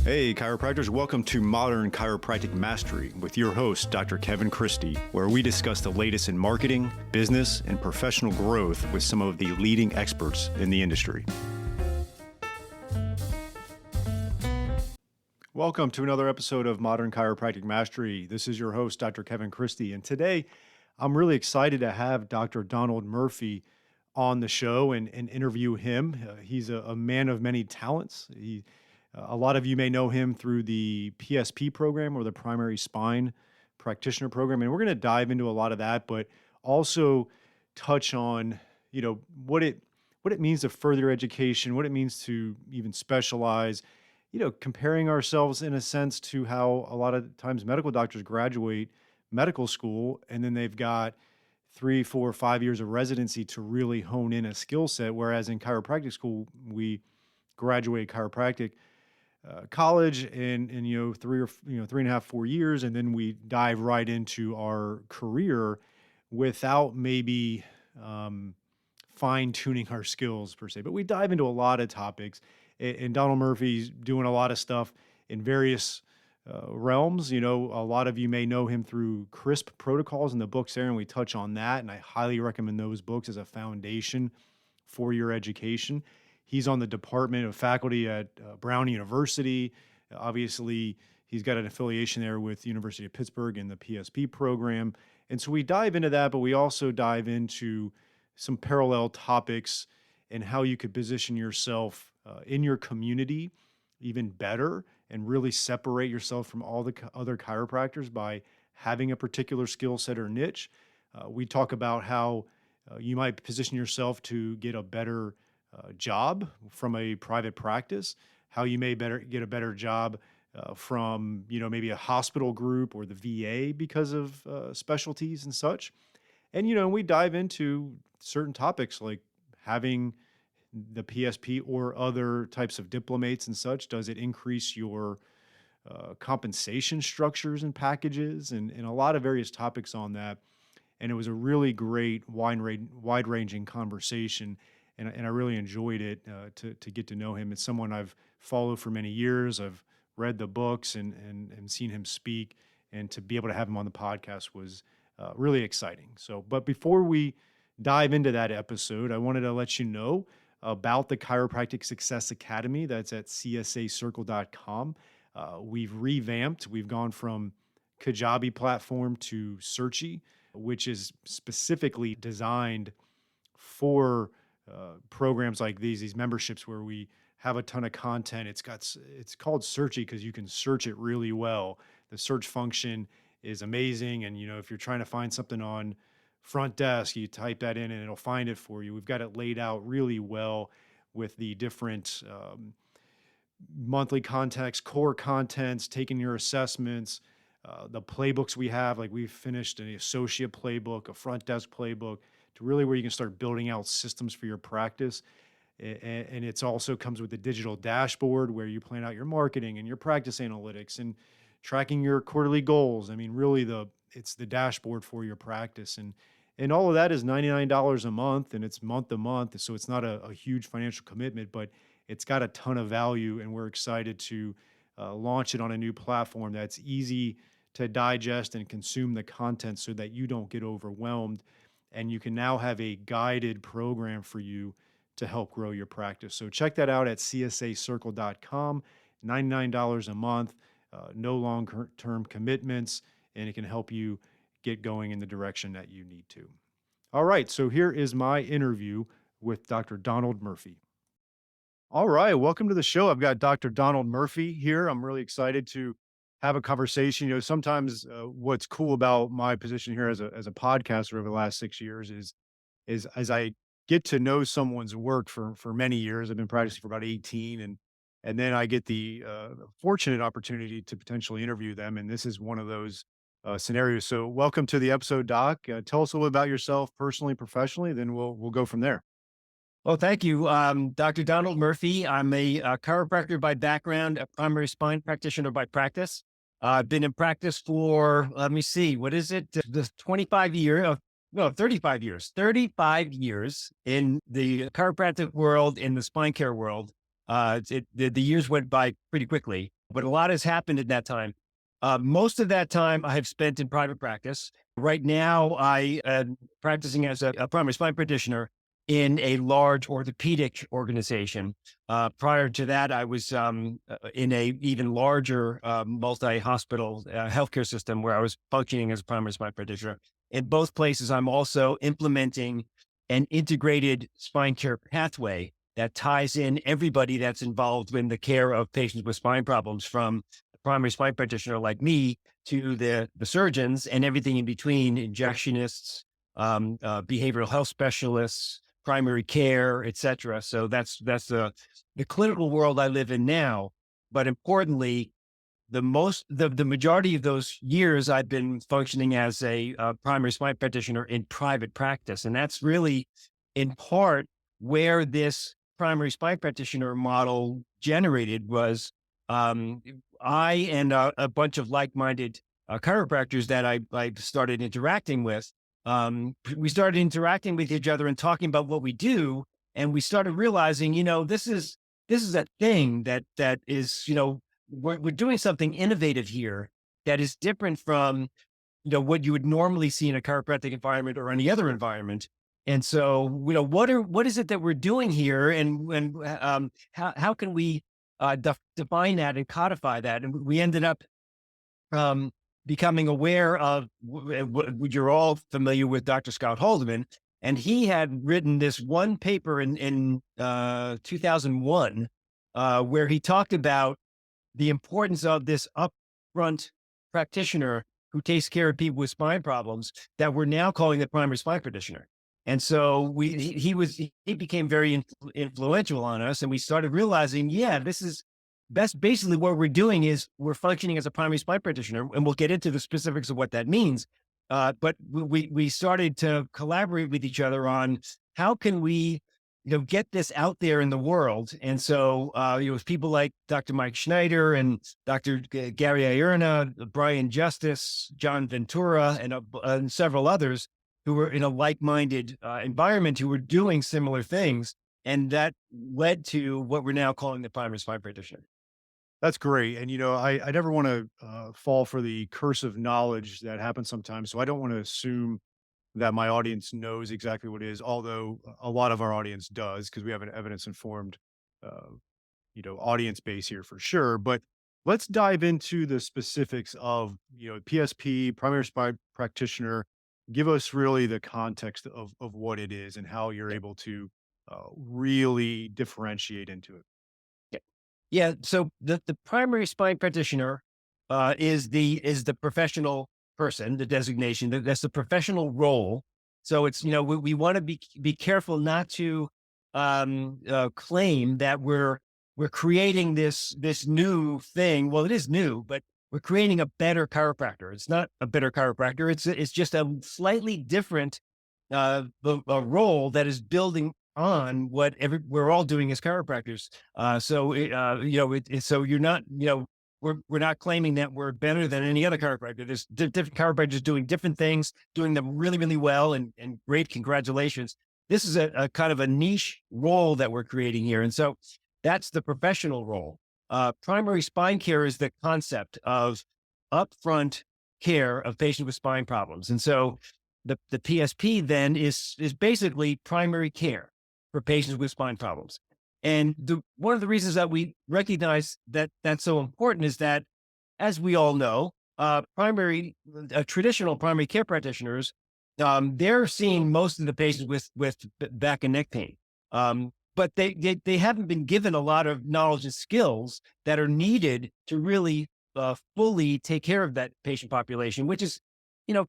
Hey, chiropractors, welcome to Modern Chiropractic Mastery with your host, Dr. Kevin Christie, where we discuss the latest in marketing, business, and professional growth with some of the leading experts in the industry. Welcome to another episode of Modern Chiropractic Mastery. This is your host, Dr. Kevin Christie, and today I'm really excited to have Dr. Donald Murphy on the show and interview him. He's a man of many talents. A lot of you may know him through the PSP program or the Primary Spine Practitioner program, and we're going to dive into a lot of that, but also touch on, what it means to further education, what it means to even specialize, comparing ourselves in a sense to how a lot of times medical doctors graduate medical school and then they've got 3, 4, 5 years of residency to really hone in a skill set, whereas in chiropractic school, we graduate chiropractic college and 3.5, 4 years, and then we dive right into our career without maybe fine tuning our skills per se. But we dive into a lot of topics, and Donald Murphy's doing a lot of stuff in various realms. A lot of you may know him through CRISP protocols and the books there, and we touch on that. And I highly recommend those books as a foundation for your education. He's on the Department of Faculty at Brown University. Obviously, he's got an affiliation there with the University of Pittsburgh and the PSP program. And so we dive into that, but we also dive into some parallel topics and how you could position yourself in your community even better and really separate yourself from all the other chiropractors by having a particular skill set or niche. We talk about how you might position yourself to get a better job from a private practice, how you may get a better job from, maybe a hospital group or the VA because of specialties and such. And, we dive into certain topics like having the PSP or other types of diplomates and such. Does it increase your compensation structures and packages and a lot of various topics on that. And it was a really great wide-ranging conversation. And I really enjoyed it to get to know him. It's someone I've followed for many years. I've read the books and seen him speak. And to be able to have him on the podcast was really exciting. But before we dive into that episode, I wanted to let you know about the Chiropractic Success Academy. That's at csacircle.com. We've revamped. We've gone from Kajabi platform to Searchy, which is specifically designed for programs like these memberships where we have a ton of content. It's called Searchy because you can search it really well. The search function is amazing. And, if you're trying to find something on front desk, you type that in and it'll find it for you. We've got it laid out really well with the different monthly context, core contents, taking your assessments, the playbooks we have. Like we've finished an associate playbook, a front desk playbook, to really where you can start building out systems for your practice. And it's also comes with a digital dashboard where you plan out your marketing and your practice analytics and tracking your quarterly goals. I mean, really it's the dashboard for your practice. And all of that is $99 a month, and it's month to month. So it's not a huge financial commitment, but it's got a ton of value. And we're excited to launch it on a new platform that's easy to digest and consume the content so that you don't get overwhelmed. And you can now have a guided program for you to help grow your practice. So check that out at csacircle.com, $99 a month, no long-term commitments, and it can help you get going in the direction that you need to. All right, so here is my interview with Dr. Donald Murphy. All right, welcome to the show. I've got Dr. Donald Murphy here. I'm really excited to have a conversation. Sometimes what's cool about my position here as a podcaster over the last 6 years is as I get to know someone's work for many years. I've been practicing for about 18, and then I get the fortunate opportunity to potentially interview them. And this is one of those scenarios. So welcome to the episode, Doc. Tell us a little about yourself personally, professionally, then we'll go from there. Well, thank you. Dr. Donald Murphy. I'm a chiropractor by background, a primary spine practitioner by practice. I've been in practice for, let me see, what is it? The 35 years in the chiropractic world, in the spine care world. The years went by pretty quickly, but a lot has happened in that time. Most of that time I have spent in private practice. Right now, I am practicing as a primary spine practitioner in a large orthopedic organization. Prior to that, I was in a even larger multi-hospital healthcare system where I was functioning as a primary spine practitioner. In both places, I'm also implementing an integrated spine care pathway that ties in everybody that's involved in the care of patients with spine problems, from a primary spine practitioner like me to the surgeons and everything in between, injectionists, behavioral health specialists, primary care, et cetera. So that's the clinical world I live in now. But importantly, the majority of those years I've been functioning as a primary spine practitioner in private practice, and that's really in part where this primary spine practitioner model generated was. um, I and a bunch of like-minded chiropractors that I started interacting with. We started interacting with each other and talking about what we do, and we started realizing, this is a thing that is, we're doing something innovative here that is different from, what you would normally see in a chiropractic environment or any other environment. And so, what is it that we're doing here, and how can we define that and codify that? And we ended up um, becoming aware of you're all familiar with Dr. Scott Haldeman, and he had written this one paper in 2001 where he talked about the importance of this upfront practitioner who takes care of people with spine problems that we're now calling the primary spine practitioner. And so he became very influential on us, and we started realizing, yeah, this is that's basically what we're doing is we're functioning as a primary spine practitioner, and we'll get into the specifics of what that means. But we started to collaborate with each other on how can we get this out there in the world. And so, with people like Dr. Mike Schneider and Dr. Gary Ierna, Brian Justice, John Ventura, and several others who were in a like-minded environment who were doing similar things. And that led to what we're now calling the primary spine practitioner. That's great. And, I never want to fall for the curse of knowledge that happens sometimes. So I don't want to assume that my audience knows exactly what it is, although a lot of our audience does, because we have an evidence informed, uh, audience base here for sure. But let's dive into the specifics of, PSP, primary spine practitioner. Give us really the context of what it is and how you're able to really differentiate into it. Yeah. Yeah. So the primary spine practitioner is the professional person, the designation. That's the professional role. So it's, we want to be careful not to claim that we're creating this new thing. Well, it is new, but we're creating a better chiropractor. It's not a better chiropractor. It's just a slightly different a role that is building on what we're all doing as chiropractors. So you're not, we're not claiming that we're better than any other chiropractor. There's different chiropractors doing different things, doing them really, really well, and great. Congratulations. This is a kind of a niche role that we're creating here. And so that's the professional role. Primary spine care is the concept of upfront care of patients with spine problems. And so the PSP then is basically primary care for patients with spine problems. And one of the reasons that we recognize that that's so important is that, as we all know, traditional primary care practitioners, they're seeing most of the patients with back and neck pain. But they haven't been given a lot of knowledge and skills that are needed to really fully take care of that patient population, which is,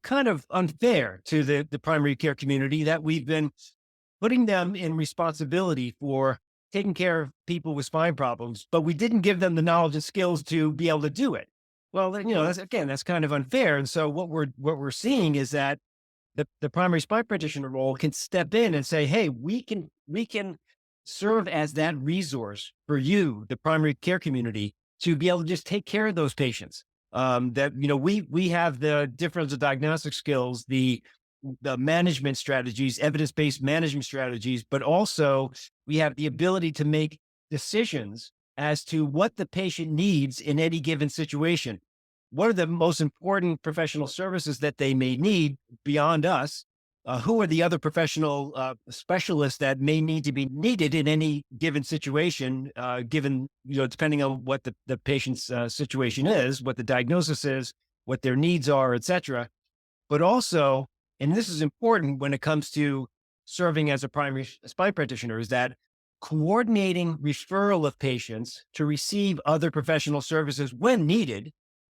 kind of unfair to the primary care community, that we've been putting them in responsibility for taking care of people with spine problems, but we didn't give them the knowledge and skills to be able to do it. Well, then, that's kind of unfair. And so what we're seeing is that the primary spine practitioner role can step in and say, hey, we can serve as that resource for you, the primary care community, to be able to just take care of those patients. That we have the differential diagnostic skills, the management strategies, evidence-based management strategies, but also we have the ability to make decisions as to what the patient needs in any given situation. What are the most important professional services that they may need beyond us? Who are the other professional specialists that may need to be needed in any given situation, given, depending on what the patient's situation is, what the diagnosis is, what their needs are, et cetera. But also, and this is important when it comes to serving as a primary spine practitioner, is that coordinating referral of patients to receive other professional services when needed.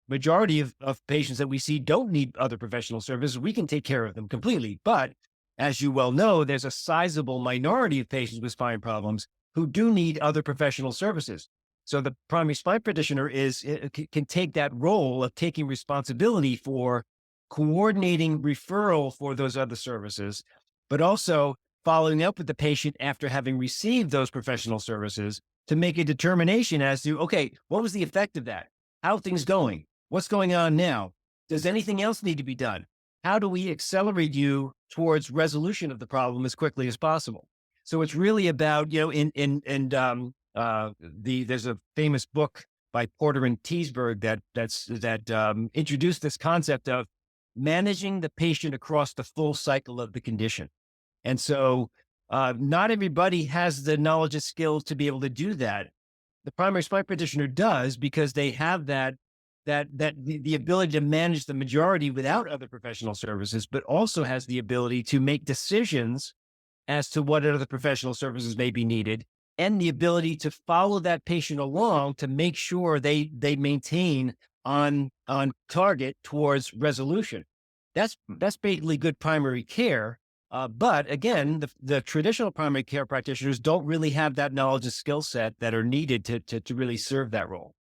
Majority of patients that we see don't need other professional services. We can take care of them completely. But as you well know, there's a sizable minority of patients with spine problems who do need other professional services. So the primary spine practitioner can take that role of taking responsibility for coordinating referral for those other services, but also following up with the patient after having received those professional services to make a determination as to, okay, what was the effect of that? How are things going? What's going on now? Does anything else need to be done? How do we accelerate you towards resolution of the problem as quickly as possible? So it's really about, there's a famous book by Porter and Teesberg that introduced this concept of managing the patient across the full cycle of the condition. And so not everybody has the knowledge and skills to be able to do that. The primary spine practitioner does, because they have the ability to manage the majority without other professional services, but also has the ability to make decisions as to what other professional services may be needed, and the ability to follow that patient along to make sure they maintain on target towards resolution. That's basically good primary care. But again, the traditional primary care practitioners don't really have that knowledge and skill set that are needed to really serve that role.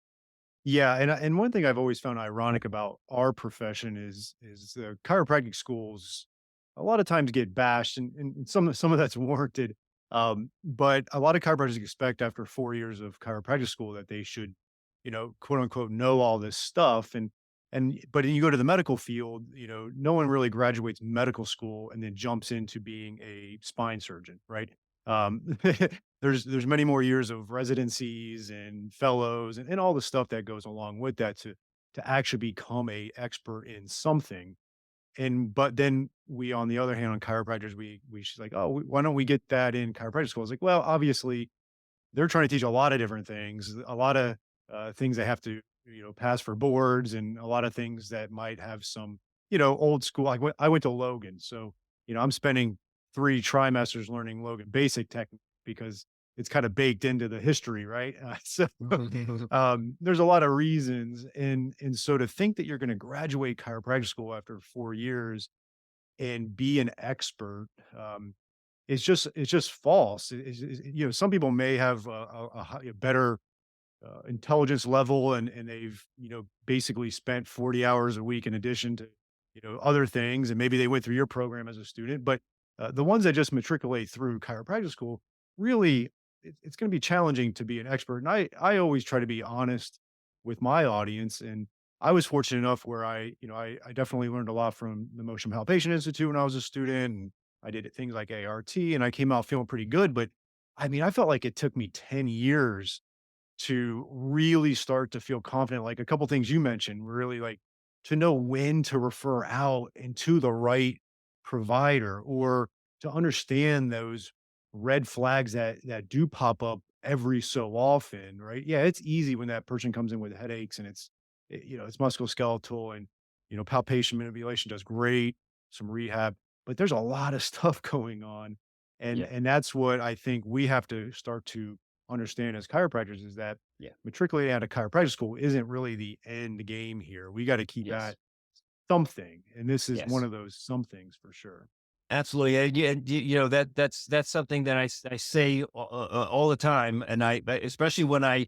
Yeah, and one thing I've always found ironic about our profession is the chiropractic schools a lot of times get bashed, and some of that's warranted. But a lot of chiropractors expect after 4 years of chiropractic school that they should, quote unquote, know all this stuff. And but then you go to the medical field, no one really graduates medical school and then jumps into being a spine surgeon, right? There's many more years of residencies and fellows and all the stuff that goes along with that to actually become a expert in something. And but then we, on the other hand, on chiropractors, we should like, oh, why don't we get that in chiropractic school? It's like, well, obviously they're trying to teach a lot of different things, a lot of things they have to, pass for boards, and a lot of things that might have some, old school. I went to Logan, so I'm spending 3 trimesters learning Logan basic technique because it's kind of baked into the history, right? So there's a lot of reasons, and so to think that you're going to graduate chiropractic school after 4 years and be an expert, it's just false. Some people may have a better intelligence level, and they've basically spent 40 hours a week in addition to other things, and maybe they went through your program as a student. But the ones that just matriculate through chiropractic school, really, it's going to be challenging to be an expert. And I always try to be honest with my audience, and I was fortunate enough where I definitely learned a lot from the Motion Palpation Institute when I was a student, and I did things like ART, and I came out feeling pretty good. But I mean, I felt like it took me 10 years to really start to feel confident. Like a couple things you mentioned, really, like to know when to refer out and to the right provider, or to understand those red flags that do pop up every so often, right? Yeah, it's easy when that person comes in with headaches and it's musculoskeletal, and palpation manipulation does great, some rehab, but there's a lot of stuff going on. and Yeah. and that's what I think we have to start to understand as chiropractors, is that Yeah. matriculating out of chiropractic school isn't really the end game here. We got to keep Yes. at something, and this is one Yes. of those somethings for sure. Absolutely. Yeah, that's something that I say all the time, and especially when I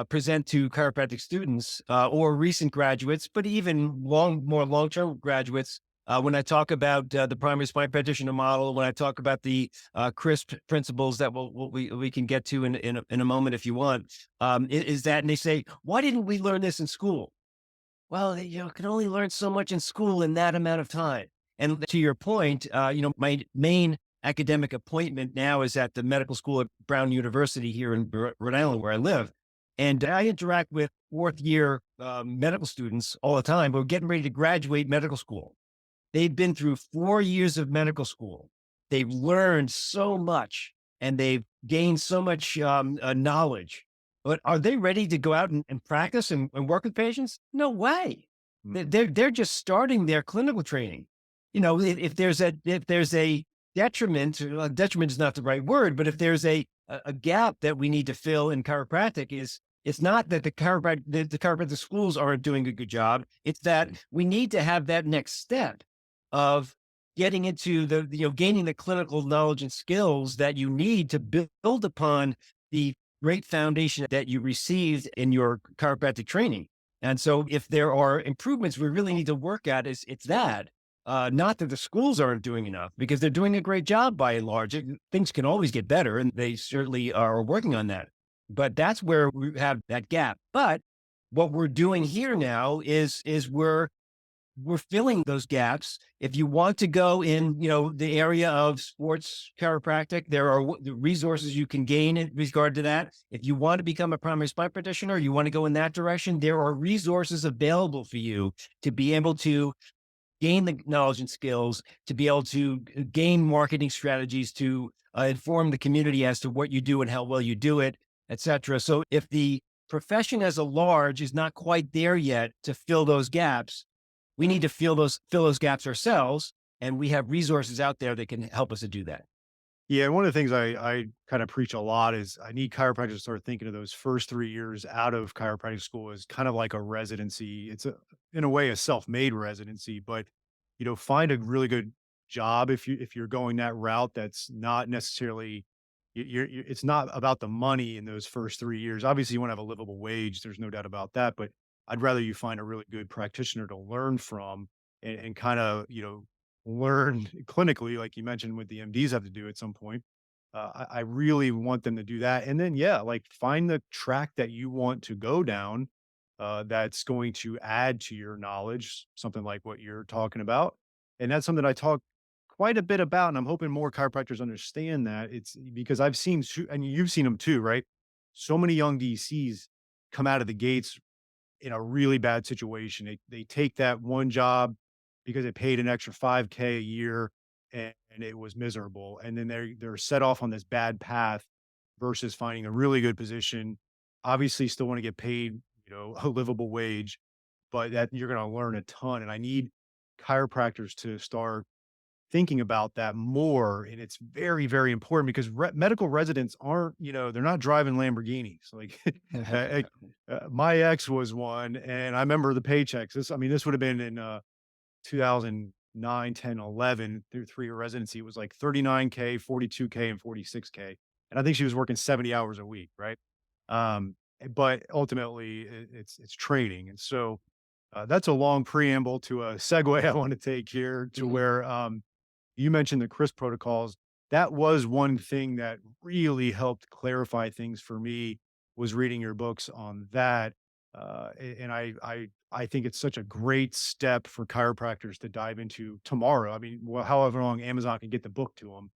present to chiropractic students or recent graduates, but even more long term graduates. When I talk about the primary spine practitioner model, when I talk about the CRISP principles that we can get to in a moment if you want, is that, and they say, why didn't we learn this in school? Well, can only learn so much in school in that amount of time. And to your point, my main academic appointment now is at the medical school at Brown University here in Rhode Island, where I live. And I interact with fourth year medical students all the time who are getting ready to graduate medical school. They've been through 4 years of medical school. They've learned so much and they've gained so much knowledge. But are they ready to go out and practice and work with patients? No way. They're just starting their clinical training. If there's a detriment, detriment is not the right word, but if there's a gap that we need to fill in chiropractic, is it's not that the chiropractic schools aren't doing a good job. It's that we need to have that next step of getting into gaining the clinical knowledge and skills that you need to build upon the great foundation that you received in your chiropractic training. And so if there are improvements we really need to work at, it's that. Not that the schools aren't doing enough, because they're doing a great job by and large. Things can always get better, and they certainly are working on that. But that's where we have that gap. But what we're doing here now is we're filling those gaps. If you want to go in, the area of sports chiropractic, there are the resources you can gain in regard to that. If you want to become a primary spine practitioner, you want to go in that direction, there are resources available for you to be able to gain the knowledge and skills, to be able to gain marketing strategies, to inform the community as to what you do and how well you do it, et cetera. So if the profession as a large is not quite there yet to fill those gaps, we need to fill those gaps ourselves, and we have resources out there that can help us to do that. Yeah, and one of the things I kind of preach a lot is I need chiropractors to start thinking of those first 3 years out of chiropractic school as kind of like a residency. It's in a way, a self-made residency, but, find a really good job if you're going that route that's not necessarily it's not about the money in those first 3 years. Obviously, you wanna have a livable wage, there's no doubt about that, but I'd rather you find a really good practitioner to learn from and kinda, learn clinically, like you mentioned, what the MDs have to do at some point. I really want them to do that. And then, yeah, like find the track that you want to go down that's going to add to your knowledge, something like what you're talking about. And that's something I talk quite a bit about. And I'm hoping more chiropractors understand that. It's because I've seen, and you've seen them too, right? So many young DCs come out of the gates in a really bad situation. They take that one job because it paid an extra 5K a year and it was miserable. And then they're set off on this bad path versus finding a really good position. Obviously, still want to get paid, a livable wage, but that you're going to learn a ton. And I need chiropractors to start thinking about that more. And it's very, very important because medical residents aren't, they're not driving Lamborghinis. Like my ex was one, and I remember the paychecks. This would have been in 2009, 10, 11 through 3-year residency. It was like 39K, 42K, and 46K. And I think she was working 70 hours a week, right? But ultimately, it's training. And so that's a long preamble to a segue I want to take here to Mhm. where you mentioned the CRISP protocols. That was one thing that really helped clarify things for me, was reading your books on that. And I think it's such a great step for chiropractors to dive into tomorrow. Well, however long Amazon can get the book to them.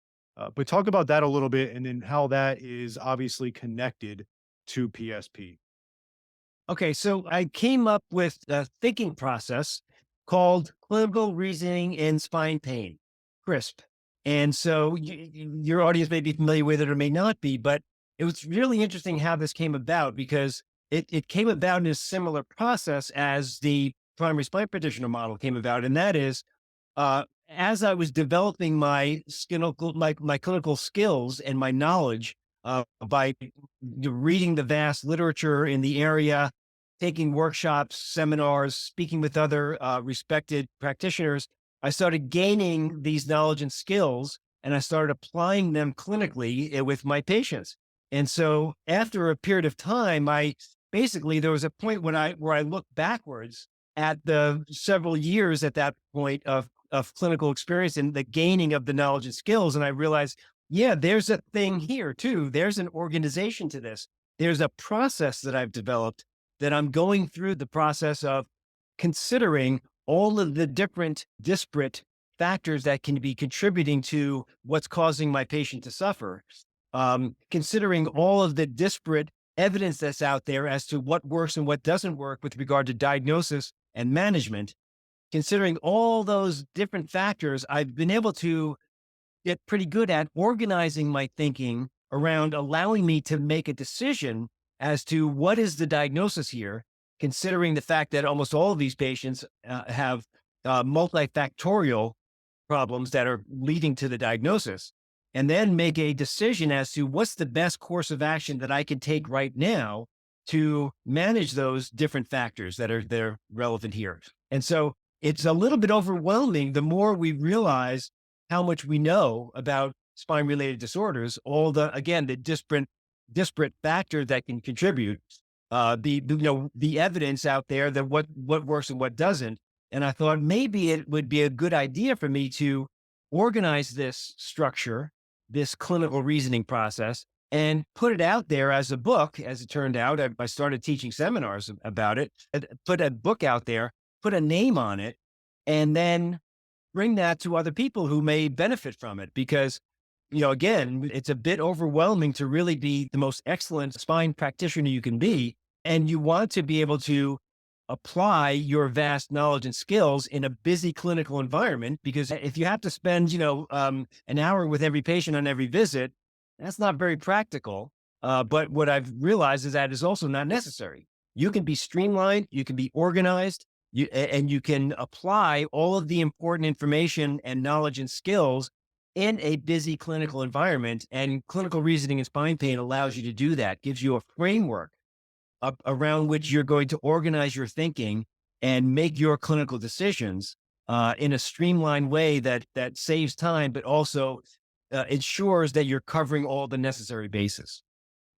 But talk about that a little bit, and then how that is obviously connected to PSP. Okay, so I came up with a thinking process called clinical reasoning in spine pain, CRISP. And so your audience may be familiar with it or may not be, but it was really interesting how this came about, because it came about in a similar process as the primary spine practitioner model came about. And that is, as I was developing my clinical skills and my knowledge by reading the vast literature in the area, taking workshops, seminars, speaking with other respected practitioners, I started gaining these knowledge and skills, and I started applying them clinically with my patients. And so, after a period of time, I basically there was a point where I looked backwards at the several years at that point of clinical experience and the gaining of the knowledge and skills, and I realized, yeah, there's a thing here too. There's an organization to this. There's a process that I've developed, that I'm going through the process of considering all of the different disparate factors that can be contributing to what's causing my patient to suffer, considering all of the disparate evidence that's out there as to what works and what doesn't work with regard to diagnosis and management, considering all those different factors, I've been able to get pretty good at organizing my thinking around allowing me to make a decision as to what is the diagnosis here, considering the fact that almost all of these patients have multifactorial problems that are leading to the diagnosis, and then make a decision as to what's the best course of action that I can take right now to manage those different factors that are relevant here. And so it's a little bit overwhelming the more we realize how much we know about spine related disorders, all the, again, the disparate factors that can contribute, the evidence out there that what works and what doesn't. And I thought maybe it would be a good idea for me to organize this structure, this clinical reasoning process, and put it out there as a book. As it turned out, I started teaching seminars about it, put a book out there, put a name on it, and then bring that to other people who may benefit from it. Because, again, it's a bit overwhelming to really be the most excellent spine practitioner you can be. And you want to be able to apply your vast knowledge and skills in a busy clinical environment. Because if you have to spend, an hour with every patient on every visit, that's not very practical. But what I've realized is that is also not necessary. You can be streamlined, you can be organized, and you can apply all of the important information and knowledge and skills in a busy clinical environment. And clinical reasoning in spine pain allows you to do that, gives you a framework around which you're going to organize your thinking and make your clinical decisions in a streamlined way that saves time, but also ensures that you're covering all the necessary bases.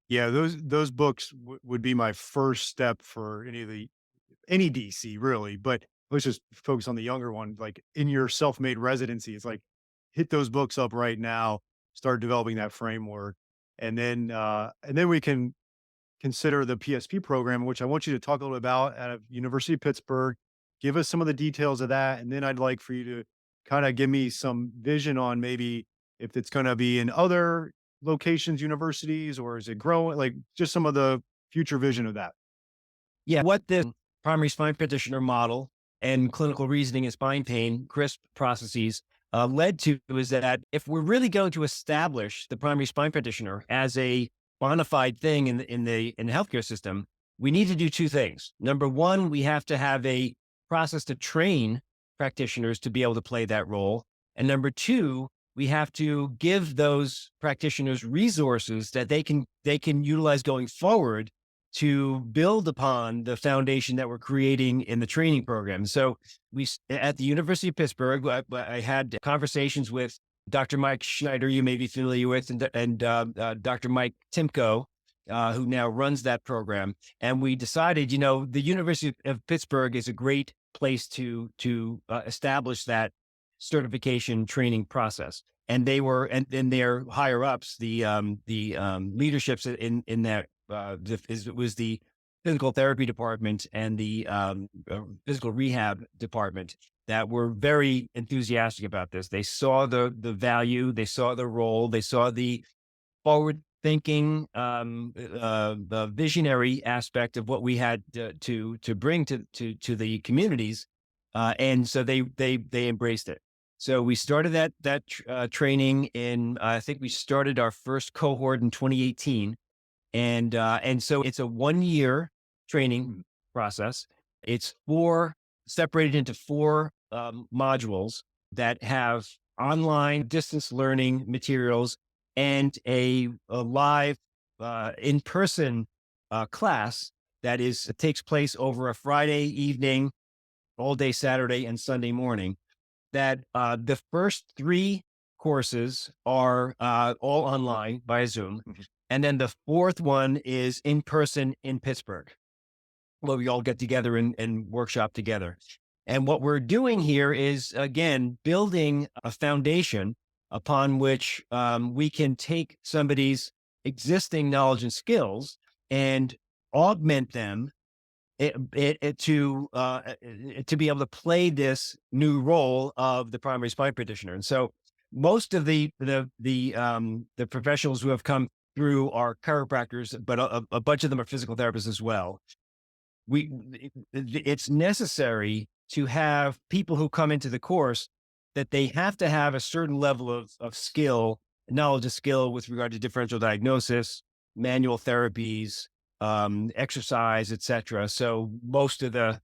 Yeah, those books would be my first step for any DC really, but let's just focus on the younger one. Like in your self-made residency, it's like hit those books up right now, start developing that framework, and then we can consider the PSP program, which I want you to talk a little bit about out of University of Pittsburgh. Give us some of the details of that, and then I'd like for you to kind of give me some vision on maybe if it's going to be in other locations, universities, or is it growing? Like just some of the future vision of that. Yeah, what this primary spine practitioner model and clinical reasoning in spine pain, CRISP processes, led to is that if we're really going to establish the primary spine practitioner as a bona fide thing in the healthcare system, we need to do two things. Number one, we have to have a process to train practitioners to be able to play that role. And number two, we have to give those practitioners resources that they can utilize going forward to build upon the foundation that we're creating in the training program. So at the University of Pittsburgh, I had conversations with Dr. Mike Schneider, you may be familiar with, and Dr. Mike Timko, who now runs that program. And we decided, the University of Pittsburgh is a great place to establish that certification training process. And they were, and their higher ups, the leaderships in that it was the physical therapy department and the physical rehab department that were very enthusiastic about this. They saw the value, they saw the role, they saw the forward thinking, the visionary aspect of what we had to bring to the communities, and so they embraced it. So we started that training in I think we started our first cohort in 2018, and so it's a 1 year training process. It's separated into four modules that have online distance learning materials and a live in-person class that takes place over a Friday evening, all day Saturday and Sunday morning. That the first three courses are all online via Zoom. Mhm. And then the fourth one is in person in Pittsburgh, where we all get together and workshop together. And what we're doing here is, again, building a foundation upon which we can take somebody's existing knowledge and skills and augment them to be able to play this new role of the primary spine practitioner. And so most of the professionals who have come through are chiropractors, but a bunch of them are physical therapists as well. We it's necessary to have people who come into the course that they have to have a certain level of skill, knowledge of skill with regard to differential diagnosis, manual therapies, exercise, etc. So most of the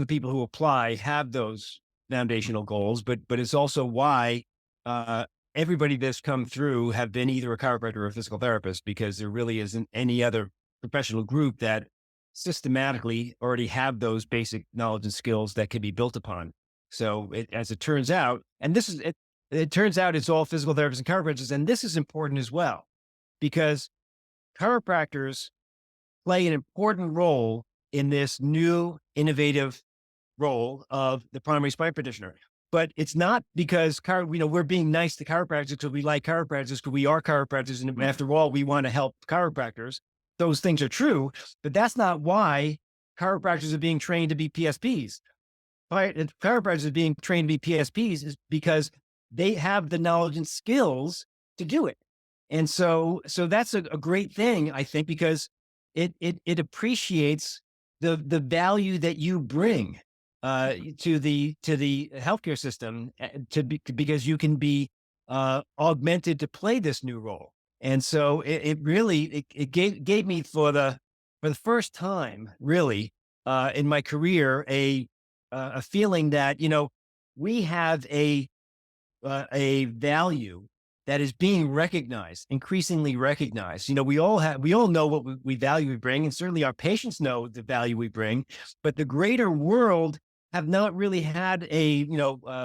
people who apply have those foundational goals, but it's also why uh, everybody that's come through have been either a chiropractor or a physical therapist, because there really isn't any other professional group that systematically already have those basic knowledge and skills that can be built upon. So as it turns out, and this is it, it turns out it's all physical therapists and chiropractors, and this is important as well because chiropractors play an important role in this new innovative role of the primary spine practitioner. But it's not because we're being nice to chiropractors because we like chiropractors, because we are chiropractors, and after all, we want to help chiropractors. Those things are true, but that's not why chiropractors are being trained to be PSPs. Right? Chiropractors are being trained to be PSPs is because they have the knowledge and skills to do it. And so that's a great thing, I think, because it appreciates the value that you bring to the healthcare system because you can be augmented to play this new role. And so it really it gave me for the first time really in my career a feeling that we have a value that is being recognized, increasingly recognized. We all know what we value we bring, and certainly our patients know the value we bring, but the greater world have not really had a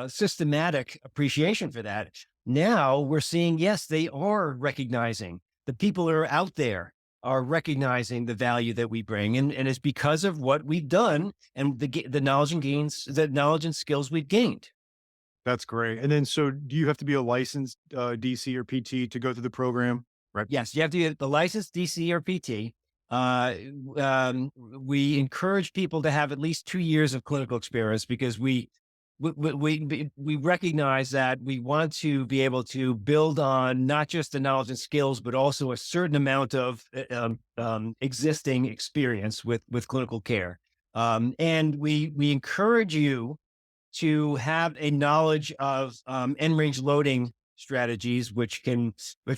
systematic appreciation for that. Now we're seeing, yes, they are recognizing, the people that are out there are recognizing the value that we bring, and it's because of what we've done and the knowledge and skills we've gained. That's great. And then, so do you have to be a licensed DC or PT to go through the program? Right. Yes, you have to get the licensed DC or PT. We encourage people to have at least 2 years of clinical experience because we recognize that we want to be able to build on not just the knowledge and skills, but also a certain amount of existing experience with clinical care. And we encourage you to have a knowledge of end range loading strategies, which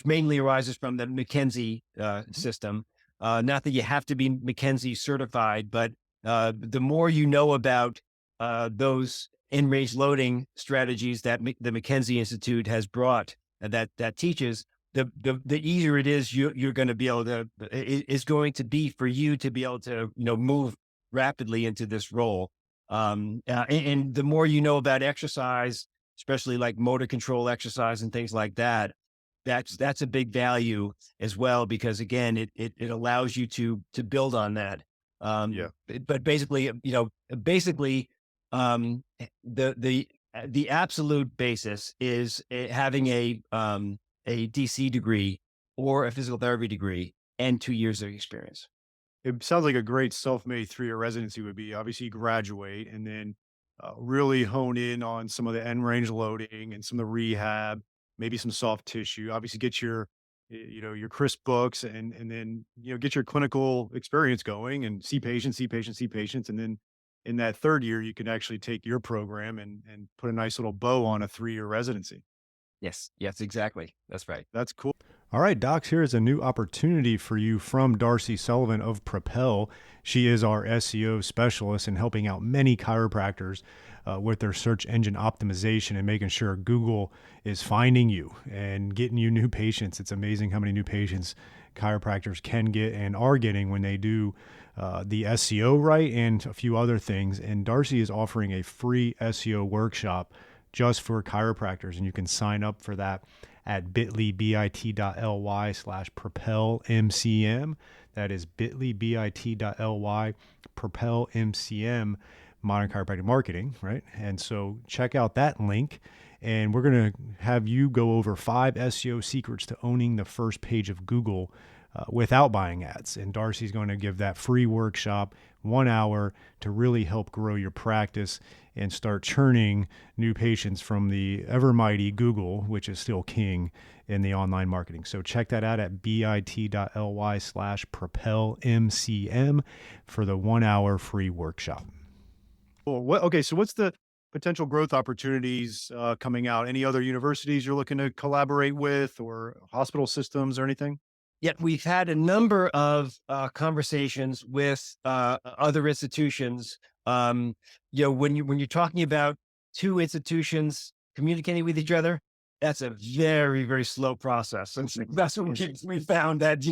mainly arises from the McKenzie system. Not that you have to be McKenzie certified, but the more you know about those end range loading strategies that the McKenzie Institute has brought that teaches, the easier it is you're going to be able to is going to be for you to be able to move rapidly into this role. And the more you know about exercise, especially like motor control exercise and things like that, that's a big value as well, because again, it allows you to build on that. Yeah. But basically, the absolute basis is having a DC degree or a physical therapy degree and 2 years of experience. It sounds like a great self-made 3-year residency would be. Obviously, you graduate and then really hone in on some of the end range loading and some of the rehab, maybe some soft tissue. Obviously, get your your crisp books and then get your clinical experience going and see patients, see patients, see patients, and then in that third year, you can actually take your program and put a nice little bow on a 3-year residency. Yes, exactly. That's right. That's cool. All right, docs, here is a new opportunity for you from Darcy Sullivan of Propel. She is our SEO specialist in helping out many chiropractors with their search engine optimization and making sure Google is finding you and getting you new patients. It's amazing how many new patients chiropractors can get and are getting when they do the SEO right and a few other things. And Darcy is offering a free SEO workshop just for chiropractors, and you can sign up for that at bit.ly/propelmcm. That is bit.ly propelmcm, modern chiropractic marketing, right? And so check out that link, and we're going to have you go over 5 SEO secrets to owning the first page of Google without buying ads. And Darcy's going to give that free workshop 1 hour to really help grow your practice and start churning new patients from the ever mighty Google, which is still king in the online marketing. So check that out at bit.ly/propelmcm for the 1 hour free workshop. Cool. Okay, so what's the potential growth opportunities coming out? Any other universities you're looking to collaborate with, or hospital systems or anything? Yet we've had a number of conversations with other institutions. Um, when you're talking about two institutions communicating with each other, that's a very, very slow process. And so that's what we found, that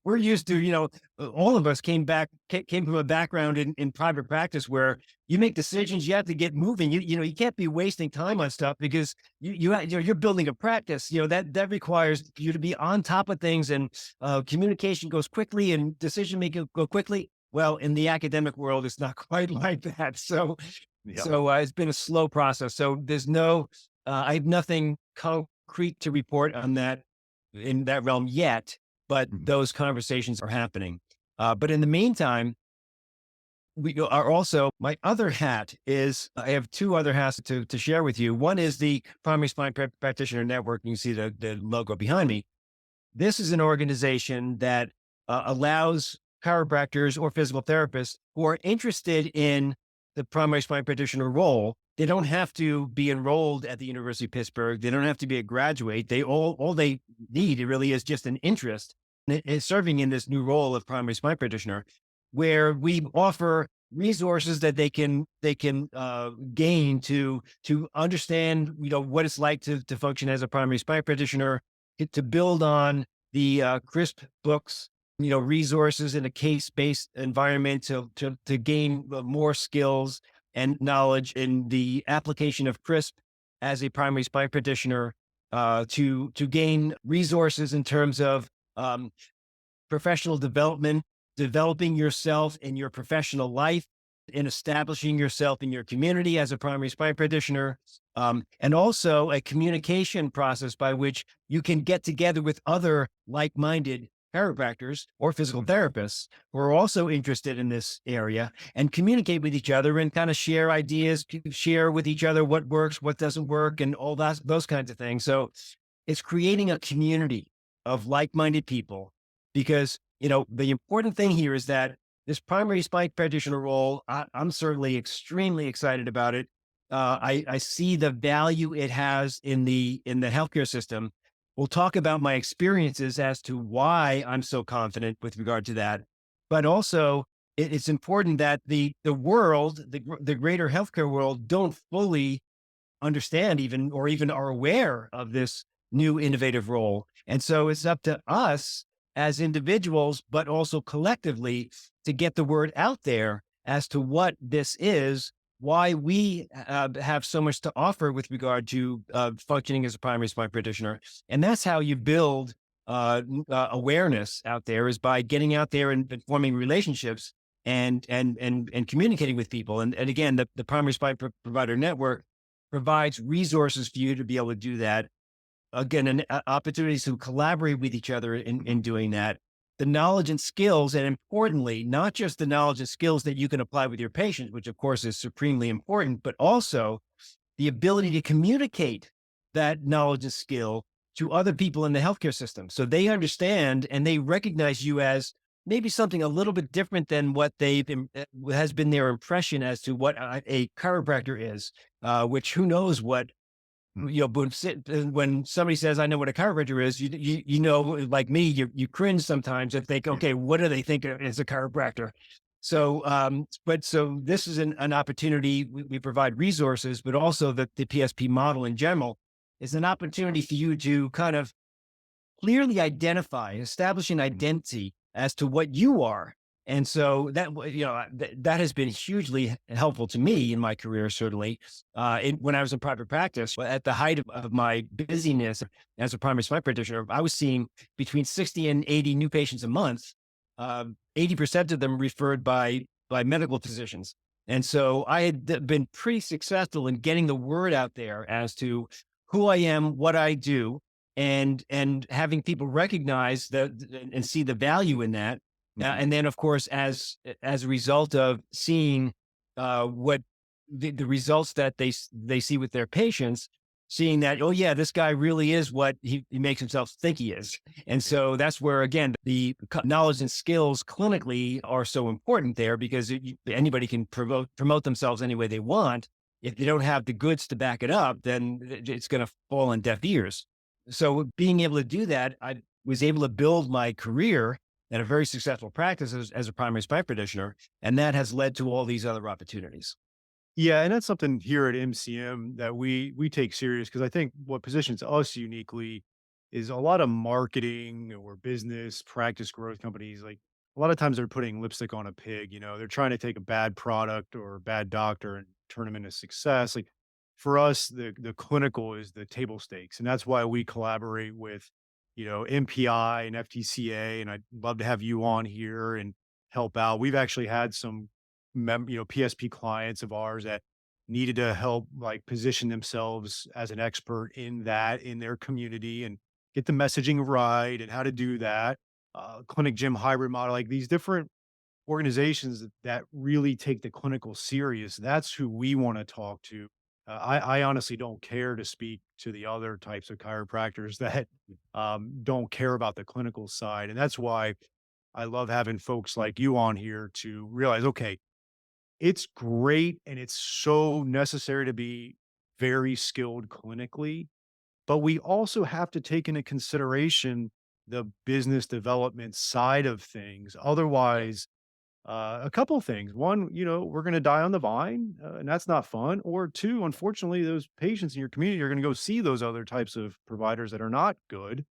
we're used to, all of us came from a background in private practice where you make decisions, you have to get moving. You can't be wasting time on stuff, because you're building a practice. That requires you to be on top of things, and communication goes quickly and decision making go quickly. Well, in the academic world, it's not quite like that. So, Yeah. so it's been a slow process. So I have nothing concrete to report on that in that realm yet, but Mhm. those conversations are happening. But in the meantime, we are also, my other hat is, I have two other hats to share with you. One is the Primary Spine Practitioner Network. You can see the logo behind me. This is an organization that allows chiropractors or physical therapists who are interested in the primary spine practitioner role. They don't have to be enrolled at the University of Pittsburgh. They don't have to be a graduate. All they need, it really is just an interest in serving in this new role of primary spine practitioner, where we offer resources that they can gain to understand what it's like to function as a primary spine practitioner, to build on the CRISP books, resources in a case-based environment, to gain more skills and knowledge in the application of CRISP as a primary spine practitioner, to gain resources in terms of um, professional development, developing yourself in your professional life, in establishing yourself in your community as a primary spine practitioner, and also a communication process by which you can get together with other like-minded chiropractors or physical therapists who are also interested in this area, and communicate with each other and kind of share ideas, share with each other what works, what doesn't work, and all those kinds of things. So it's creating a community of like-minded people, because, the important thing here is that this primary spine practitioner role, I'm certainly extremely excited about it. I see the value it has in the healthcare system. We'll talk about my experiences as to why I'm so confident with regard to that. But also, it's important that the world, the greater healthcare world, don't fully understand, even are aware of this new innovative role. And so it's up to us as individuals, but also collectively, to get the word out there as to what this is, why we have so much to offer with regard to functioning as a primary spine practitioner. And that's how you build awareness out there, is by getting out there and forming relationships, and communicating with people. And again, the Primary Spine Provider Network provides resources for you to be able to do that. Again, opportunities to collaborate with each other in doing that. The knowledge and skills, and importantly, not just the knowledge and skills that you can apply with your patient, which of course is supremely important, but also the ability to communicate that knowledge and skill to other people in the healthcare system, so they understand and they recognize you as maybe something a little bit different than what has been their impression as to what a chiropractor is. Which, who knows what, when somebody says, "I know what a chiropractor is," like me, you cringe sometimes and think, "Okay, what do they think is a chiropractor?" So this is an opportunity. We provide resources, but also the PSP model in general is an opportunity for you to kind of clearly identify, establish an identity as to what you are. And so that has been hugely helpful to me in my career, certainly. When I was in private practice, at the height of my busyness as a primary spine practitioner, I was seeing between 60 and 80 new patients a month. 80% of them referred by medical physicians. And so I had been pretty successful in getting the word out there as to who I am, what I do, and having people recognize that and see the value in that. Mhm. And then, of course, as a result of seeing what the results that they see with their patients, seeing that, oh yeah, this guy really is what he makes himself think he is. And Yeah. so that's where, again, the knowledge and skills clinically are so important there, because anybody can promote themselves any way they want. If they don't have the goods to back it up, then it's going to fall on deaf ears. So being able to do that, I was able to build my career and a very successful practice as a primary spine practitioner. And that has led to all these other opportunities. Yeah, and that's something here at MCM that we take serious because I think what positions us uniquely is a lot of marketing or business practice growth companies. Like a lot of times they're putting lipstick on a pig. They're trying to take a bad product or a bad doctor and turn them into success. Like for us, the clinical is the table stakes, and that's why we collaborate with MPI and FTCA. And I'd love to have you on here and help out. We've actually had some PSP clients of ours that needed to help like position themselves as an expert in that in their community and get the messaging right and how to do that. Clinic gym hybrid model, like these different organizations that really take the clinical serious. That's who we want to talk to. I honestly don't care to speak to the other types of chiropractors that don't care about the clinical side. And that's why I love having folks like you on here to realize, okay, it's great and it's so necessary to be very skilled clinically, but we also have to take into consideration the business development side of things. Otherwise, a couple of things. One, we're going to die on the vine, and that's not fun. Or two, unfortunately, those patients in your community are going to go see those other types of providers that are not good.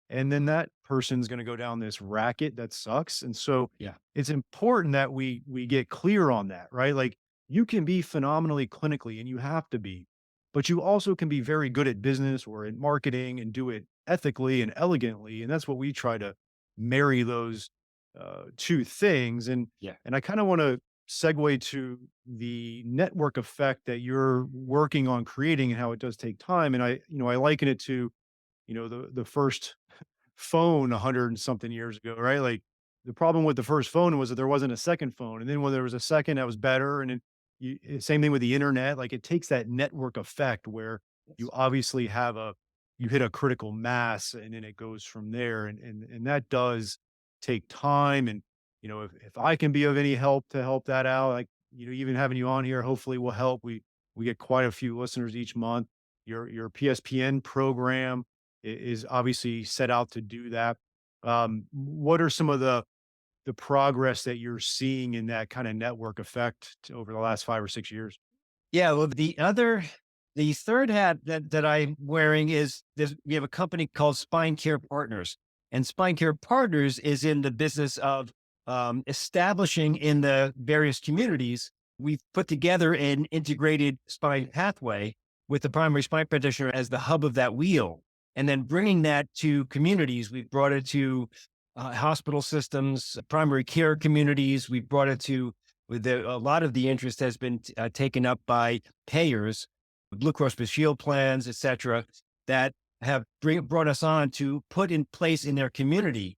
And then that person's going to go down this racket that sucks. And so Yeah. it's important that we get clear on that, right? Like you can be phenomenally clinically and you have to be, but you also can be very good at business or in marketing and do it ethically and elegantly. And that's what we try to marry those two things. And Yeah. and I kind of want to segue to the network effect that you're working on creating and how it does take time. And I liken it to, the first phone 100 and something years ago, right? Like the problem with the first phone was that there wasn't a second phone. And then when there was a second, that was better. And then same thing with the internet. Like it takes that network effect where you Yes. obviously you hit a critical mass and then it goes from there. And that does take time. And, if I can be of any help to help that out, like, even having you on here, hopefully will help. We get quite a few listeners each month. Your PSPN program is obviously set out to do that. What are some of the progress that you're seeing in that kind of network effect over the last 5 or 6 years? Yeah. Well, the third hat that I'm wearing is this. We have a company called Spine Care Partners, and Spine Care Partners is in the business of establishing in the various communities. We've put together an integrated spine pathway with the primary spine practitioner as the hub of that wheel, and then bringing that to communities. We've brought it to hospital systems, primary care communities. We've brought it to a lot of the interest has been taken up by payers, Blue Cross Blue Shield plans, et cetera, that have brought us on to put in place in their community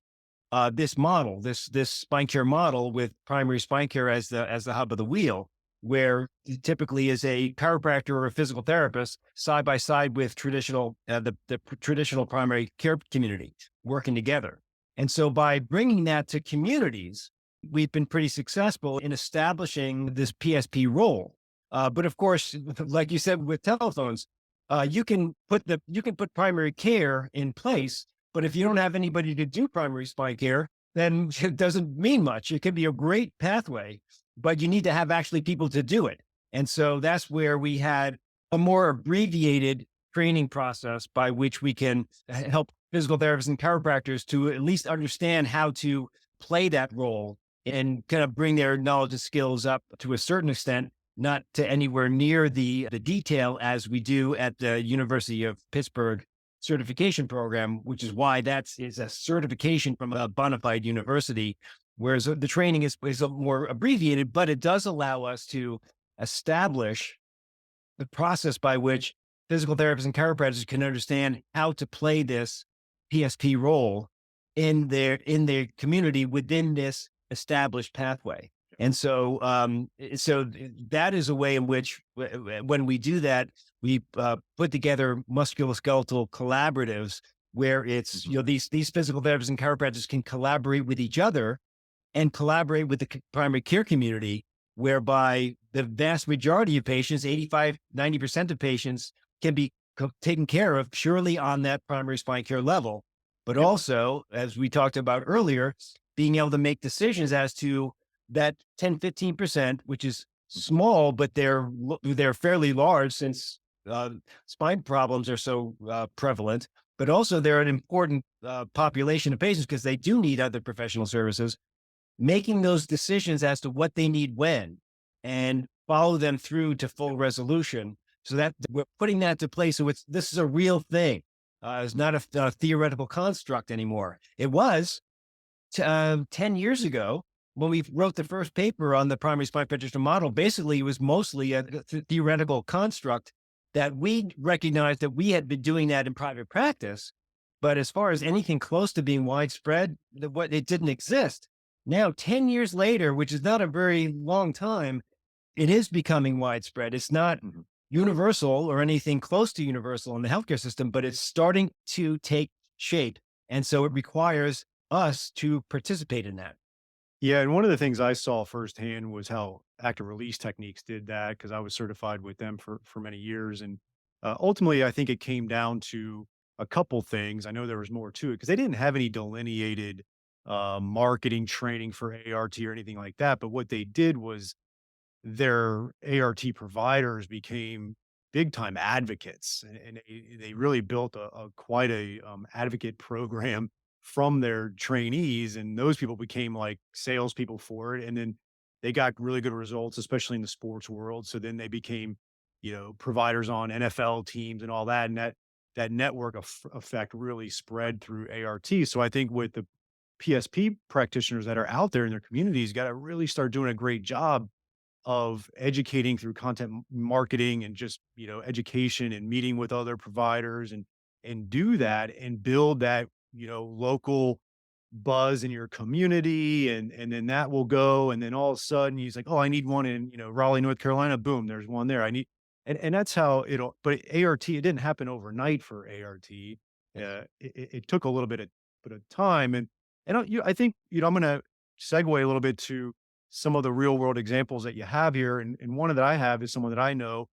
this model, this spine care model with primary spine care as the hub of the wheel, where typically is a chiropractor or a physical therapist side by side with the traditional primary care community working together. And so by bringing that to communities, we've been pretty successful in establishing this PSP role. But of course, like you said with telephones, you can put primary care in place, but if you don't have anybody to do primary spine care, then it doesn't mean much. It can be a great pathway, but you need to have actually people to do it. And so that's where we had a more abbreviated training process by which we can help physical therapists and chiropractors to at least understand how to play that role and kind of bring their knowledge and skills up to a certain extent, not to anywhere near the detail as we do at the University of Pittsburgh certification program, which is why is a certification from a bona fide university, whereas the training is more abbreviated, but it does allow us to establish the process by which physical therapists and chiropractors can understand how to play this PSP role in their community within this established pathway. And so, that is a way in which, when we do that, we put together musculoskeletal collaboratives where it's, Mhm. these physical therapists and chiropractors can collaborate with each other and collaborate with the primary care community, whereby the vast majority of patients, 85, 90% of patients, can be taken care of purely on that primary spine care level. But Yep. also, as we talked about earlier, being able to make decisions as to that 10, 15%, which is Mhm. small, but they're fairly large since uh, spine problems are so prevalent. But also, they're an important population of patients because they do need other professional services, making those decisions as to what they need when, and follow them through to full resolution, so that we're putting that to place. So this is a real thing. It's not a theoretical construct anymore. It was 10 years ago when we wrote the first paper on the primary spine practitioner model. Basically, it was mostly a theoretical construct that we recognized that we had been doing that in private practice. But as far as anything close to being widespread, it didn't exist. Now, 10 years later, which is not a very long time, it is becoming widespread. It's not Mhm. universal or anything close to universal in the healthcare system, but it's starting to take shape. And so it requires us to participate in that. Yeah, and one of the things I saw firsthand was how active release techniques did that because I was certified with them for many years, and ultimately, I think it came down to a couple things. I know there was more to it because they didn't have any delineated marketing training for ART or anything like that. But what they did was their ART providers became big time advocates, and they really built a quite a advocate program from their trainees, and those people became like salespeople for it, and then they got really good results, especially in the sports world. So then they became, providers on NFL teams and all that, and that network effect really spread through ART. So I think with the PSP practitioners that are out there in their communities, got to really start doing a great job of educating through content marketing and just, education and meeting with other providers and do that and build that, local buzz in your community and then that will go and then all of a sudden he's like, "Oh, I need one in, Raleigh, North Carolina." Boom, there's one there. I need and that's how it'll but ART, it didn't happen overnight for ART. It took a little bit of time I think, I'm going to segue a little bit to some of the real world examples that you have here, and one that I have is someone that I know.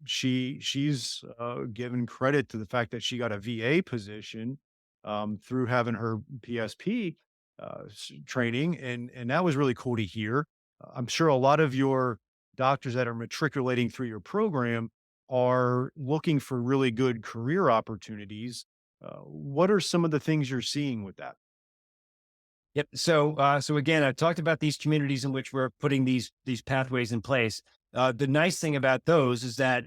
She's given credit to the fact that she got a VA position through having her PSP training, and that was really cool to hear. I'm sure a lot of your doctors that are matriculating through your program are looking for really good career opportunities. What are some of the things you're seeing with that? Yep. So again, I talked about these communities in which we're putting these pathways in place. The nice thing about those is that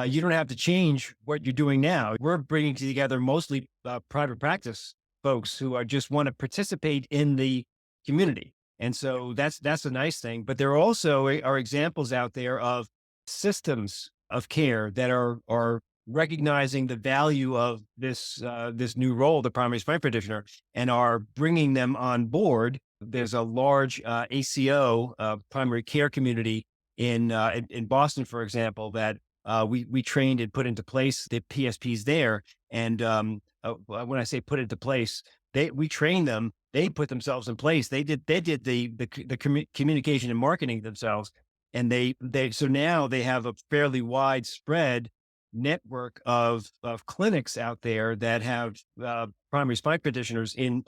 you don't have to change what you're doing now. We're bringing together mostly private practice folks who are just want to participate in the community, and so that's a nice thing. But there also are examples out there of systems of care that are recognizing the value of this new role, the primary spine practitioner, and are bringing them on board. There's a large ACO, primary care community in Boston, for example, that we trained and put into place the PSPs there. And when I say put into place, we trained them. They put themselves in place. They did the communication and marketing themselves, and they so now they have a fairly widespread network of clinics out there that have primary spine practitioners in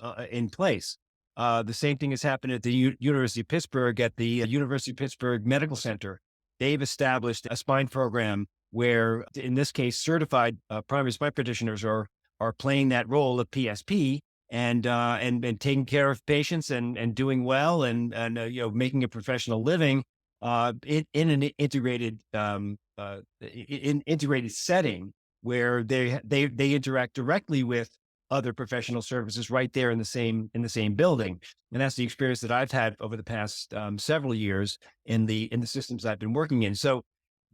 place. The same thing has happened at the University of Pittsburgh at the University of Pittsburgh Medical Center. They've established a spine program where, in this case, certified primary spine practitioners are playing that role of PSP and taking care of patients and doing well and making a professional living in an integrated setting where they interact directly with other professional services right there in the same building. And that's the experience that I've had over the past several years in the systems I've been working in. So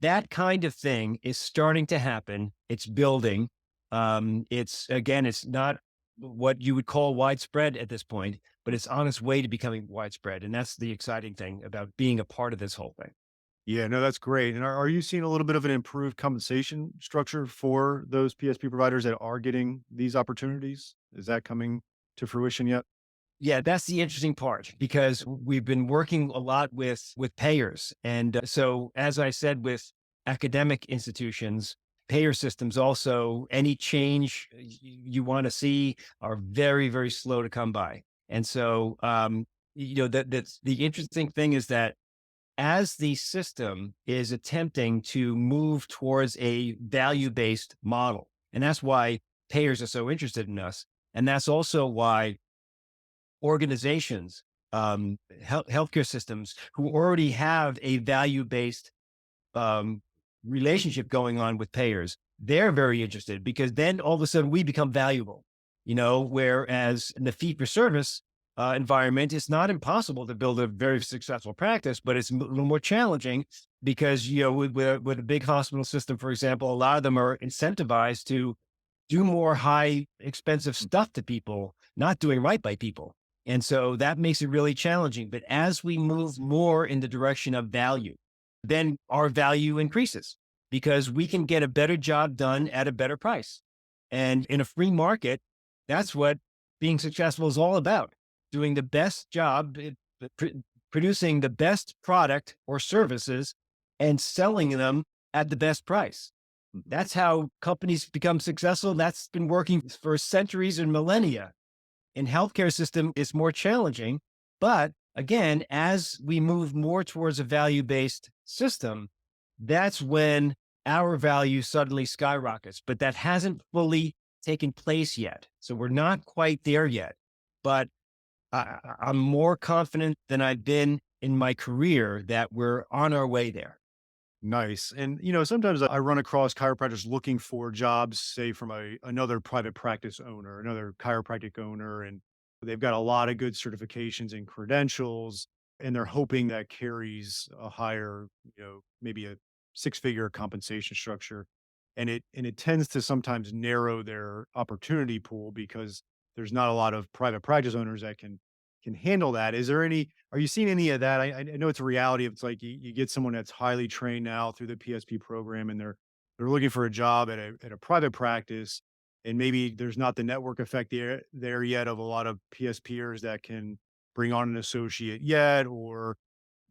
that kind of thing is starting to happen. It's building. It's again, it's not what you would call widespread at this point, but it's on its way to becoming widespread. And that's the exciting thing about being a part of this whole thing. Yeah, no, that's great. And are you seeing a little bit of an improved compensation structure for those PSP providers that are getting these opportunities? Is that coming to fruition yet? Yeah, that's the interesting part because we've been working a lot with payers, and so as I said, with academic institutions, payer systems also, any change you want to see are very slow to come by, and so that's the interesting thing is that as the system is attempting to move towards a value based model, and that's why payers are so interested in us, and that's also why organizations, healthcare systems who already have a value based um, relationship going on with payers, they're very interested because then all of a sudden we become valuable, whereas in the fee for service environment, it's not impossible to build a very successful practice, but it's a little more challenging because, with a big hospital system, for example, a lot of them are incentivized to do more high expensive stuff to people, not doing right by people. And so that makes it really challenging. But as we move more in the direction of value, then our value increases because we can get a better job done at a better price. And in a free market, that's what being successful is all about, doing the best job, producing the best product or services and selling them at the best price. That's how companies become successful. That's been working for centuries and millennia. In healthcare system, it's more challenging. But again, as we move more towards a value-based system, that's when our value suddenly skyrockets. But that hasn't fully taken place yet. So we're not quite there yet. But I'm more confident than I've been in my career that we're on our way there. Nice. And sometimes I run across chiropractors looking for jobs, say from another private practice owner, another chiropractic owner, and they've got a lot of good certifications and credentials, and they're hoping that carries a higher, maybe a six-figure compensation structure. And it tends to sometimes narrow their opportunity pool because there's not a lot of private practice owners that can handle that. Are you seeing any of that? I know it's a reality. It's like you get someone that's highly trained now through the PSP program, and they're looking for a job at a private practice, and maybe there's not the network effect there yet of a lot of PSPers that can bring on an associate yet, or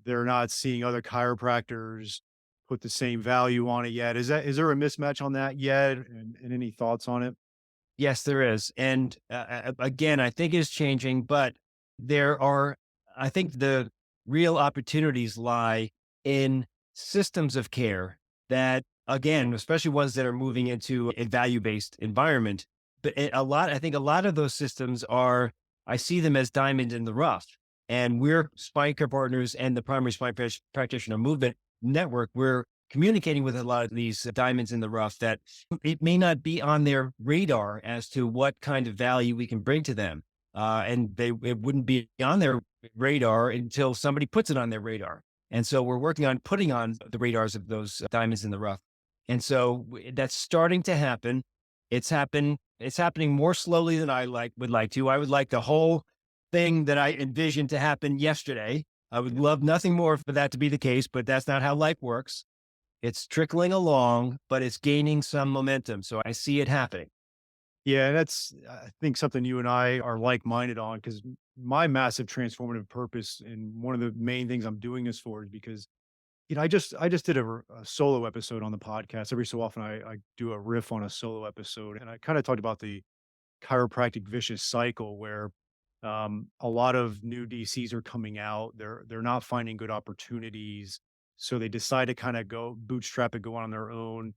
they're not seeing other chiropractors put the same value on it yet. Is there a mismatch on that yet? And any thoughts on it? Yes, there is. And again, I think it's changing, but there are, I think the real opportunities lie in systems of care that, again, especially ones that are moving into a value based environment. But I think a lot of those systems are, I see them as diamond in the rough. And we're spine care partners and the primary spine practitioner movement network. We're communicating with a lot of these diamonds in the rough that it may not be on their radar as to what kind of value we can bring to them. And it wouldn't be on their radar until somebody puts it on their radar. And so we're working on putting on the radars of those diamonds in the rough. And so that's starting to happen. It's happening more slowly than would like to. I would like the whole thing that I envisioned to happen yesterday. I would love nothing more for that to be the case, but that's not how life works. It's trickling along, but it's gaining some momentum. So I see it happening. Yeah, that's I think something you and I are like-minded on because my massive transformative purpose and one of the main things I'm doing this for is because I just did a solo episode on the podcast. Every so often I do a riff on a solo episode, and I kind of talked about the chiropractic vicious cycle where a lot of new DCs are coming out. They're not finding good opportunities, so they decide to kind of go bootstrap and go on their own.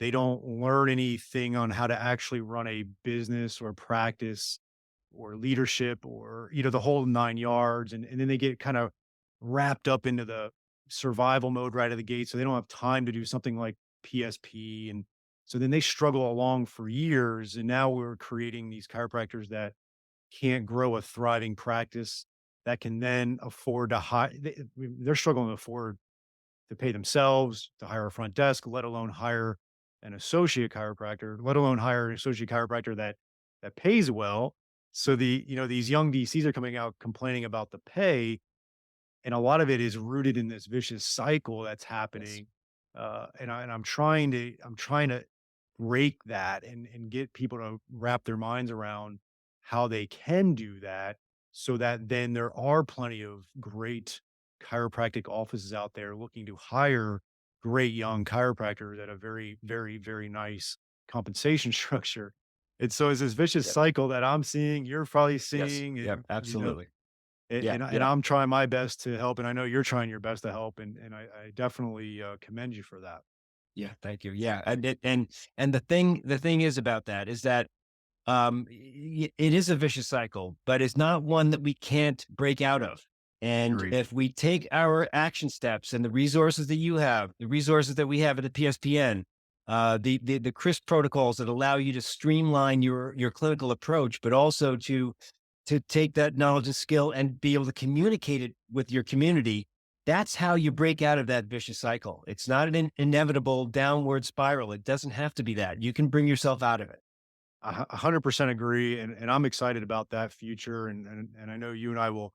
They don't learn anything on how to actually run a business or practice or leadership or the whole nine yards, and then they get kind of wrapped up into the survival mode right at the gate, so they don't have time to do something like PSP, and so then they struggle along for years, and now we're creating these chiropractors that can't grow a thriving practice that can then afford to hire. They're struggling to afford to pay themselves, to hire a front desk, let alone hire an associate chiropractor, let alone hire an associate chiropractor that that pays well. So these young DCs are coming out complaining about the pay, and a lot of it is rooted in this vicious cycle that's Yes. happening. And I'm trying to break that and get people to wrap their minds around how they can do that, so that then there are plenty of great chiropractic offices out there looking to hire great young chiropractors at a very, very, very nice compensation structure. And so it's this vicious Yep. cycle that I'm seeing, you're probably Yes. seeing, Yep. Absolutely. and, Yeah. and Yeah. I'm trying my best to help, and I know you're trying your best to help, and I definitely commend you for that. Yeah. Thank you. Yeah. And the thing is about that is that it is a vicious cycle, but it's not one that we can't break out of. And Agreed. if we take our action steps and the resources that you have, the resources that we have at the PSPN, the crisp protocols that allow you to streamline your clinical approach, but also to take that knowledge and skill and be able to communicate it with your community. That's how you break out of that vicious cycle. It's not an inevitable downward spiral. It doesn't have to be that. You can bring yourself out of it. 100% agree, and I'm excited about that future, and I know you and I will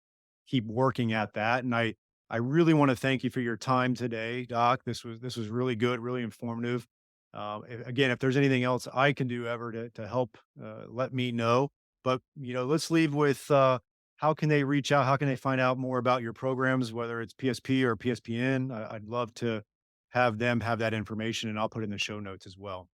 keep working at that. And I really want to thank you for your time today, Doc. This was really good, really informative. Again, if there's anything else I can do ever to help, let me know. But let's leave with how can they reach out? How can they find out more about your programs, whether it's PSP or PSPN? I'd love to have them have that information, and I'll put it in the show notes as well.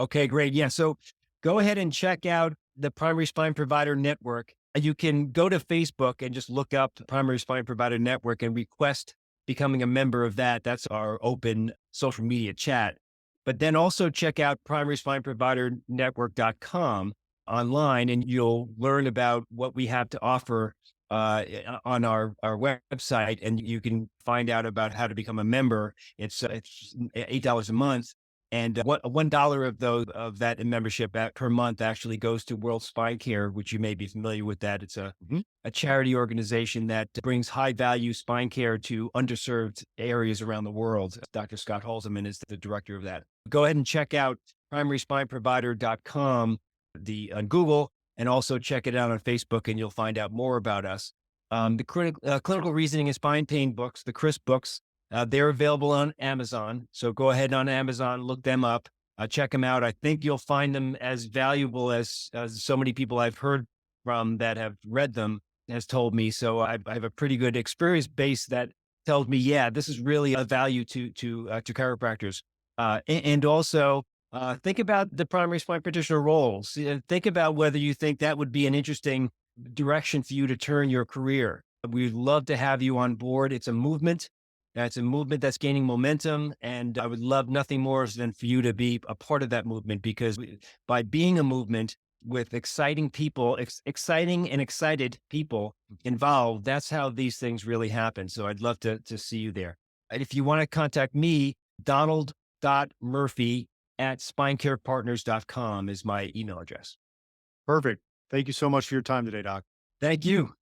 Okay, great. Yeah. So go ahead and check out the Primary Spine Provider Network. You can go to Facebook and just look up the Primary Spine Provider Network and request becoming a member of that. That's our open social media chat. But then also check out primaryspineprovidernetwork.com online, and you'll learn about what we have to offer on our website. And you can find out about how to become a member. It's $8 a month. And what $1 of that membership per month actually goes to World Spine Care, which you may be familiar with. That it's a charity organization that brings high value spine care to underserved areas around the world. Dr. Scott Halseman is the director of that. Go ahead and check out primaryspineprovider.com on Google, and also check it out on Facebook, and you'll find out more about us. The clinical reasoning and spine pain books, the CRISP books. They're available on Amazon. So go ahead on Amazon, look them up, check them out. I think you'll find them as valuable as so many people I've heard from that have read them has told me. So I have a pretty good experience base that tells me, yeah, this is really a value to chiropractors. And also think about the primary spine practitioner roles. Think about whether you think that would be an interesting direction for you to turn your career. We'd love to have you on board. It's a movement. It's a movement that's gaining momentum, and I would love nothing more than for you to be a part of that movement, because by being a movement with exciting people, exciting and excited people involved, that's how these things really happen. So I'd love to see you there. And if you want to contact me, donald.murphy@spinecarepartners.com is my email address. Perfect. Thank you so much for your time today, Doc. Thank you.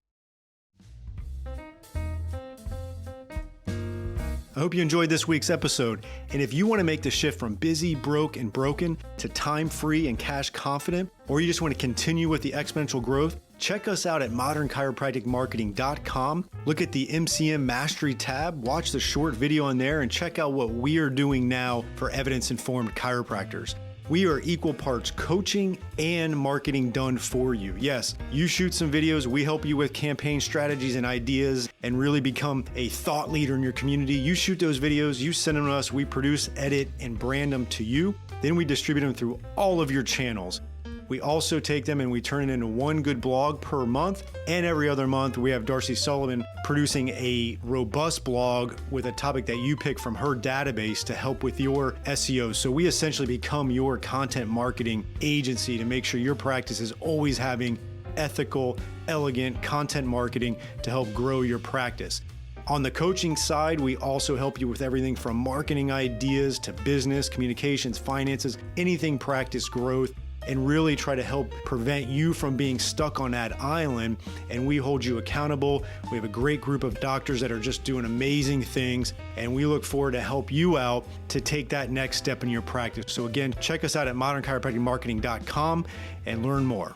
I hope you enjoyed this week's episode. And if you want to make the shift from busy, broke, and broken to time-free and cash confident, or you just want to continue with the exponential growth, check us out at modernchiropracticmarketing.com. Look at the MCM Mastery tab, watch the short video on there, and check out what we are doing now for evidence-informed chiropractors. We are equal parts coaching and marketing done for you. Yes, you shoot some videos, we help you with campaign strategies and ideas and really become a thought leader in your community. You shoot those videos, you send them to us, we produce, edit, and brand them to you. Then we distribute them through all of your channels. We also take them and we turn it into one good blog per month. And every other month, we have Darcy Sullivan producing a robust blog with a topic that you pick from her database to help with your SEO. So we essentially become your content marketing agency to make sure your practice is always having ethical, elegant content marketing to help grow your practice. On the coaching side, we also help you with everything from marketing ideas to business, communications, finances, anything practice growth, and really try to help prevent you from being stuck on that island. And we hold you accountable. We have a great group of doctors that are just doing amazing things, and we look forward to help you out to take that next step in your practice. So again, check us out at modernchiropracticmarketing.com and learn more.